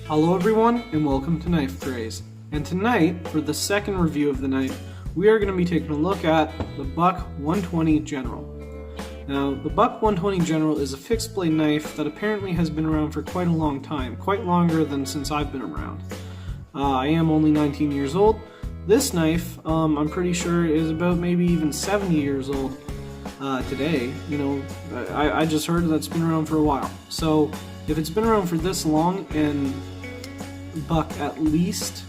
Hello everyone and welcome to Knife Craze. And tonight, for the second review of the knife, we are going to be taking a look at the Buck 120 General. Now, the Buck 120 General is a fixed blade knife that apparently has been around for quite a long time, quite longer than since I've been around. I am only 19 years old. This knife, I'm pretty sure, is about maybe even 70 years old today. You know, I just heard that it's been around for a while. So, if it's been around for this long and Buck at least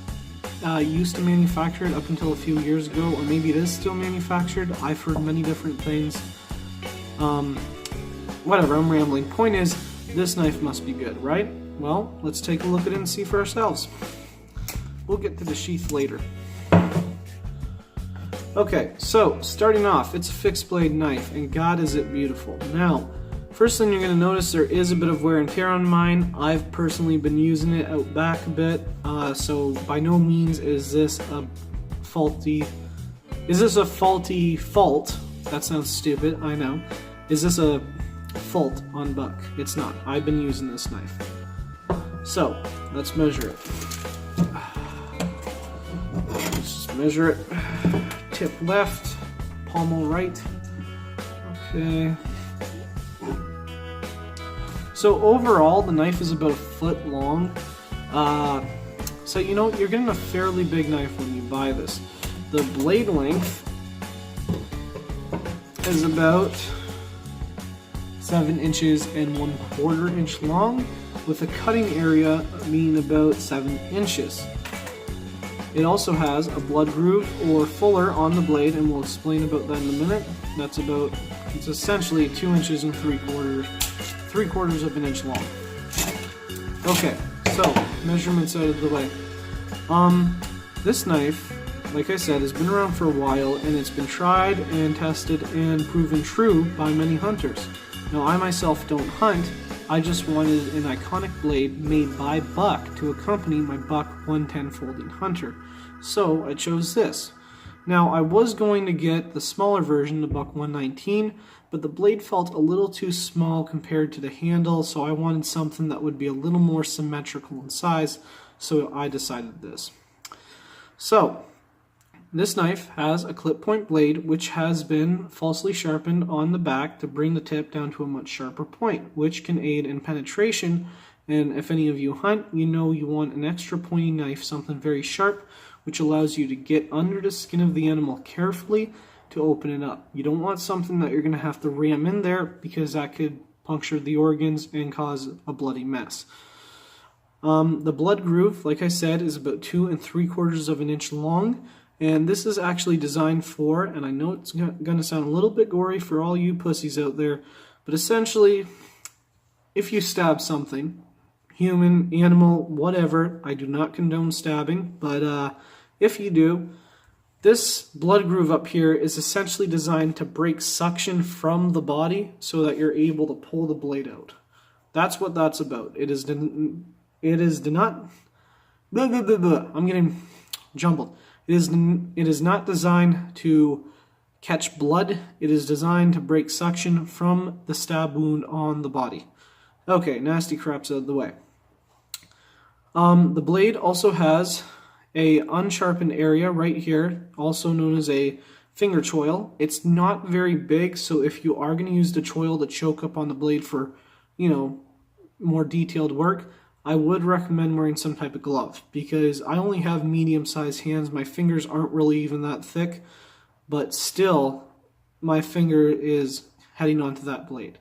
used to manufacture it up until a few years ago, or maybe it is still manufactured, I've heard many different things. Whatever, I'm rambling. Point is, this knife must be good, right? Well, let's take a look at it and see for ourselves. We'll get to the sheath later. Okay, so starting off, it's a fixed blade knife, and God is it beautiful. Now, first thing you're going to notice, there is a bit of wear and tear on mine. I've personally been using it out back a bit, so by no means is this a faulty fault. That sounds stupid, I know. Is this a fault on Buck? It's not. I've been using this knife. So, let's measure it. Let's just measure it. Tip left, pommel right. Okay. So overall, the knife is about a foot long. So you know, you're getting a fairly big knife when you buy this. The blade length is about 7 inches and 1/4 inch long, with the cutting area being about 7 inches. It also has a blood groove or fuller on the blade, and we'll explain about that in a minute. It's essentially 2 inches and 3/4 of an inch long. Okay, so measurements out of the way. This knife, like I said, has been around for a while, and it's been tried and tested and proven true by many hunters. Now, I myself don't hunt. I just wanted an iconic blade made by Buck to accompany my Buck 110 Folding Hunter, so I chose this. Now, I was going to get the smaller version, the Buck 119, but the blade felt a little too small compared to the handle, so I wanted something that would be a little more symmetrical in size, so I decided this. So, this knife has a clip point blade, which has been falsely sharpened on the back to bring the tip down to a much sharper point, which can aid in penetration. And if any of you hunt, you know you want an extra pointy knife, something very sharp, which allows you to get under the skin of the animal carefully to open it up. You don't want something that you're going to have to ram in there, because that could puncture the organs and cause a bloody mess. The blood groove, like I said, is about 2 3/4 of an inch long. And this is actually designed for, and I know it's going to sound a little bit gory for all you pussies out there, but essentially, if you stab something, human, animal, whatever, I do not condone stabbing, but if you do, this blood groove up here is essentially designed to break suction from the body so that you're able to pull the blade out. That's what that's about. I'm getting jumbled. It is not designed to catch blood. It is designed to break suction from the stab wound on the body. Okay, nasty crap's out of the way. The blade also has a unsharpened area right here, also known as a finger choil. It's not very big, so if you are going to use the choil to choke up on the blade for, you know, more detailed work, I would recommend wearing some type of glove, because I only have medium-sized hands. My fingers aren't really even that thick, but still, my finger is heading onto that blade.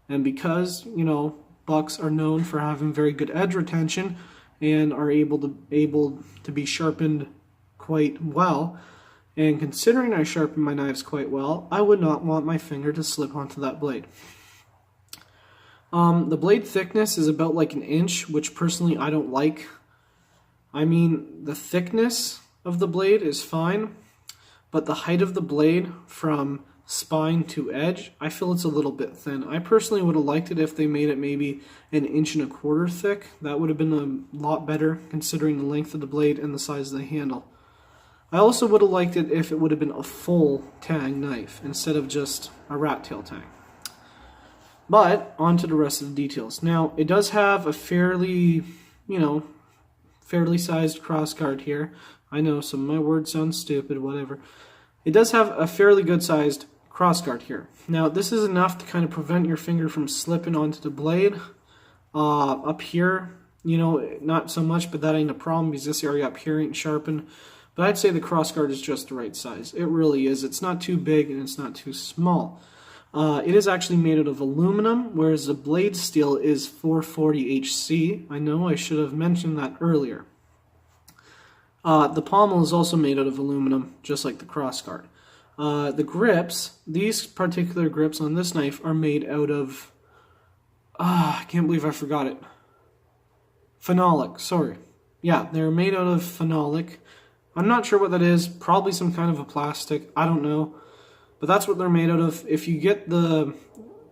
And because, you know, Bucks are known for having very good edge retention and are able to be sharpened quite well, and considering I sharpen my knives quite well, I would not want my finger to slip onto that blade. The blade thickness is about like 1 inch, which personally I don't like. I mean, the thickness of the blade is fine, but the height of the blade from spine to edge, I feel it's a little bit thin. I personally would have liked it if they made it maybe 1.25 inches thick. That would have been a lot better considering the length of the blade and the size of the handle. I also would have liked it if it would have been a full tang knife instead of just a rat tail tang. But on to the rest of the details. Now, it does have a fairly, fairly sized crossguard here. I know some of my words sound stupid, whatever. It does have a fairly good sized crossguard here. Now this is enough to kind of prevent your finger from slipping onto the blade. Up here, you know, not so much, but that ain't a problem because this area up here ain't sharpened. But I'd say the crossguard is just the right size. It really is. It's not too big and it's not too small. It is actually made out of aluminum, whereas the blade steel is 440 HC. I know I should have mentioned that earlier. The pommel is also made out of aluminum, just like the crossguard. The grips, these particular grips on this knife are made out of, I can't believe I forgot it. Phenolic, sorry. Yeah, they're made out of phenolic. I'm not sure what that is, probably some kind of a plastic, I don't know. But that's what they're made out of. If you get the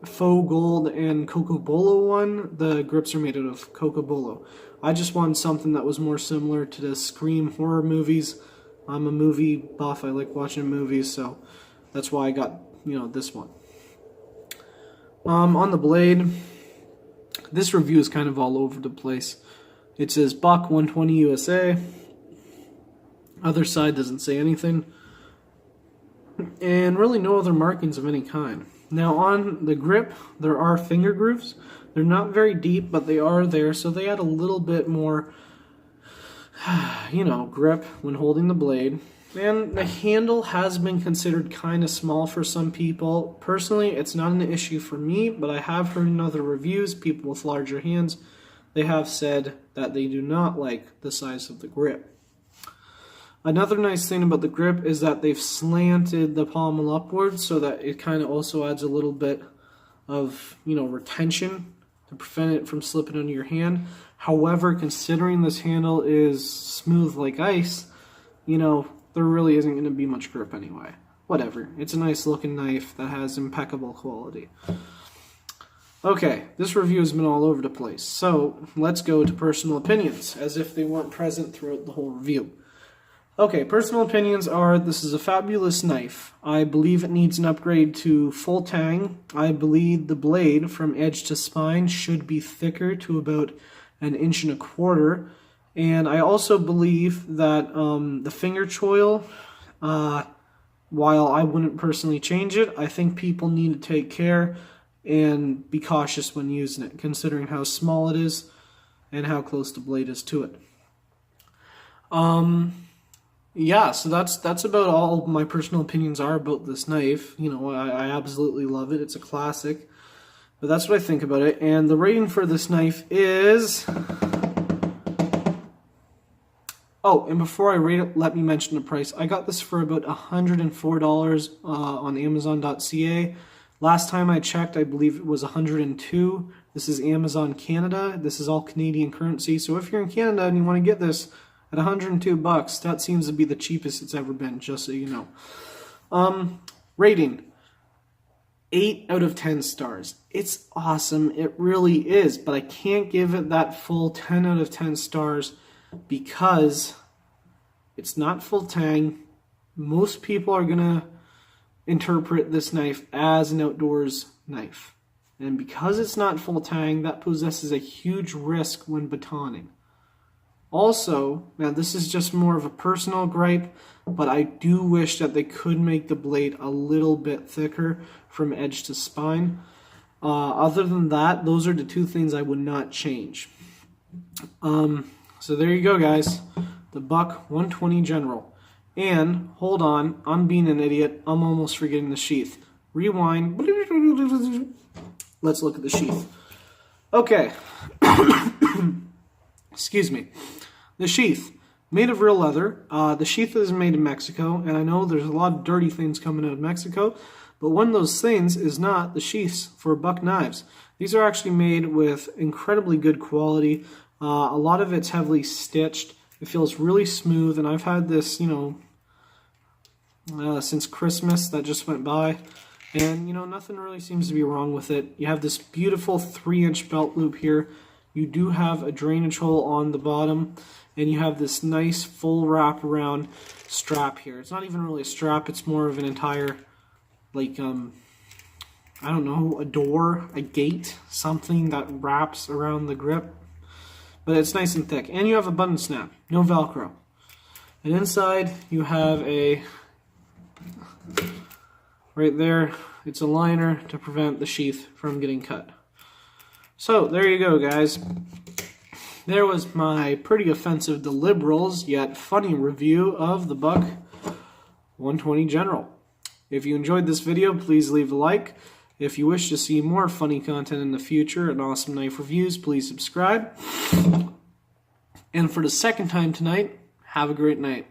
faux gold and Cocobolo one, the grips are made out of Cocobolo. I just wanted something that was more similar to the Scream horror movies. I'm a movie buff, I like watching movies, so that's why I got, you know, this one. On the blade, this review is kind of all over the place. It says Buck 120 USA. Other side doesn't say anything. And really no other markings of any kind. Now on the grip, there are finger grooves. They're not very deep, but they are there, so they add a little bit more, you know, grip when holding the blade. And the handle has been considered kind of small for some people. Personally, it's not an issue for me, but I have heard in other reviews, people with larger hands, they have said that they do not like the size of the grip. Another nice thing about the grip is that they've slanted the pommel upwards so that it kind of also adds a little bit of, you know, retention to prevent it from slipping under your hand. However, considering this handle is smooth like ice, you know, there really isn't going to be much grip anyway. Whatever. It's a nice looking knife that has impeccable quality. Okay, this review has been all over the place, so let's go to personal opinions, as if they weren't present throughout the whole review. Okay, personal opinions are, this is a fabulous knife. I believe it needs an upgrade to full tang. I believe the blade from edge to spine should be thicker to about 1.25 inches. And I also believe that the finger choil, while I wouldn't personally change it, I think people need to take care and be cautious when using it, considering how small it is and how close the blade is to it. Yeah, so that's about all my personal opinions are about this knife. You know, I absolutely love it. It's a classic. But that's what I think about it. And the rating for this knife is... Oh, and before I rate it, let me mention the price. I got this for about $104 on Amazon.ca. Last time I checked, I believe it was $102. This is Amazon Canada. This is all Canadian currency. So if you're in Canada and you want to get this at $102, that seems to be the cheapest it's ever been, just so you know. Rating, 8 out of 10 stars. It's awesome. It really is. But I can't give it that full 10 out of 10 stars because it's not full tang. Most people are going to interpret this knife as an outdoors knife. And because it's not full tang, that possesses a huge risk when batoning. Also, now this is just more of a personal gripe, but I do wish that they could make the blade a little bit thicker from edge to spine. Other than that, those are the two things I would not change. So there you go, guys. The Buck 120 General. And, hold on, I'm being an idiot. I'm almost forgetting the sheath. Rewind. Let's look at the sheath. Okay. Excuse me. The sheath, made of real leather. The sheath is made in Mexico, and I know there's a lot of dirty things coming out of Mexico, but one of those things is not the sheaths for Buck knives. These are actually made with incredibly good quality. A lot of it's heavily stitched. It feels really smooth, and I've had this, you know, since Christmas that just went by. And, you know, nothing really seems to be wrong with it. You have this beautiful 3-inch belt loop here. You do have a drainage hole on the bottom. And you have this nice full wrap around strap here. It's not even really a strap. It's more of an entire, like, I don't know, a door, a gate, something that wraps around the grip. but it's nice and thick. And you have a button snap, no Velcro. And inside you have a, right there, it's a liner to prevent the sheath from getting cut. So there you go, guys. There was my pretty offensive to liberals yet funny review of the Buck 120 General. If you enjoyed this video, please leave a like. If you wish to see more funny content in the future and awesome knife reviews, please subscribe. And for the second time tonight, have a great night.